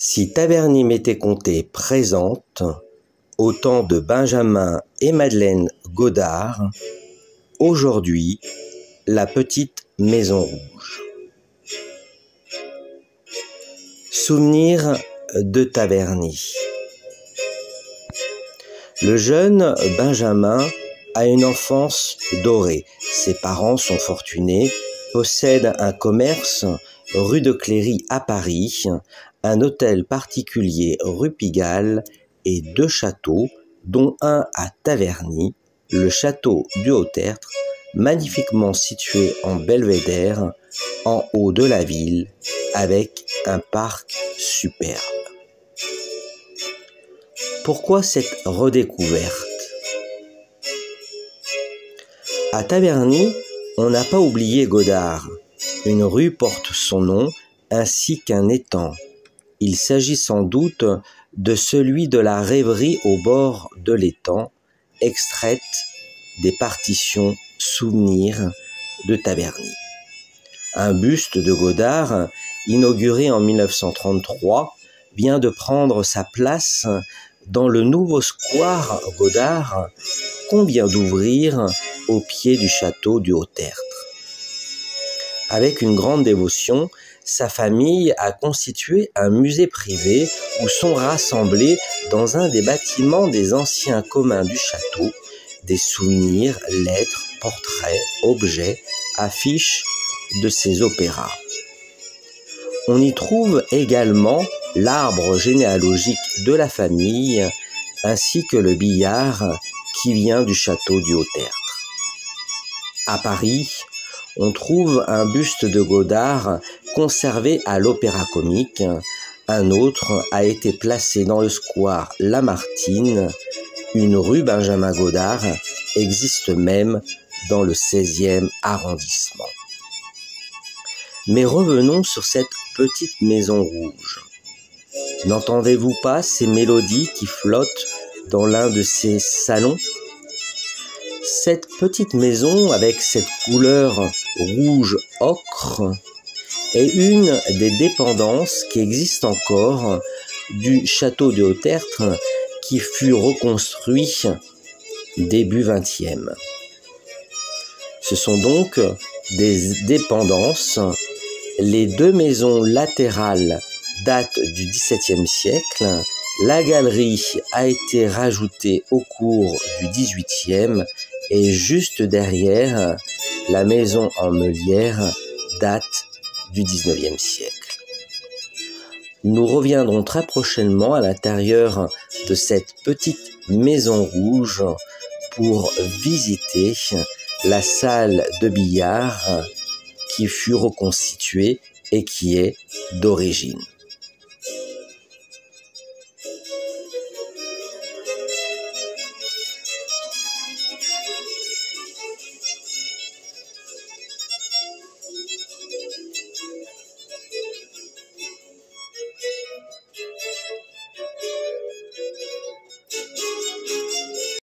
Si Taverny Mété-Comté présente, au temps de Benjamin et Madeleine Godard, aujourd'hui, la petite maison rouge. Souvenir de Taverny. Le jeune Benjamin a une enfance dorée. Ses parents sont fortunés, possèdent un commerce rue de Cléry à Paris, un hôtel particulier rue Pigalle et 2 châteaux, dont un à Taverny, le château du Haut-Tertre, magnifiquement situé en belvédère, en haut de la ville, avec un parc superbe. Pourquoi cette redécouverte? À Taverny, on n'a pas oublié Godard. Une rue porte son nom, ainsi qu'un étang. Il s'agit sans doute de celui de la rêverie au bord de l'étang, extraite des partitions souvenirs de Taverny. Un buste de Godard, inauguré en 1933, vient de prendre sa place dans le nouveau square Godard qu'on vient d'ouvrir au pied du château du Haut-Tertre. Avec une grande dévotion, sa famille a constitué un musée privé où sont rassemblés dans un des bâtiments des anciens communs du château des souvenirs, lettres, portraits, objets, affiches de ses opéras. On y trouve également l'arbre généalogique de la famille ainsi que le billard qui vient du château du Haut-Tertre. À Paris, on trouve un buste de Godard conservé à l'Opéra-Comique. Un autre a été placé dans le square Lamartine. Une rue Benjamin Godard existe même dans le 16e arrondissement. Mais revenons sur cette petite maison rouge. N'entendez-vous pas ces mélodies qui flottent dans l'un de ces salons? Cette petite maison avec cette couleur rouge ocre est une des dépendances qui existent encore du château du Haut-Tertre qui fut reconstruit début 20e. Ce sont donc des dépendances. Les 2 maisons latérales datent du XVIIe siècle. La galerie a été rajoutée au cours du XVIIIe et juste derrière, la maison en meulière date du XIXe siècle. Nous reviendrons très prochainement à l'intérieur de cette petite maison rouge pour visiter la salle de billard qui fut reconstituée et qui est d'origine.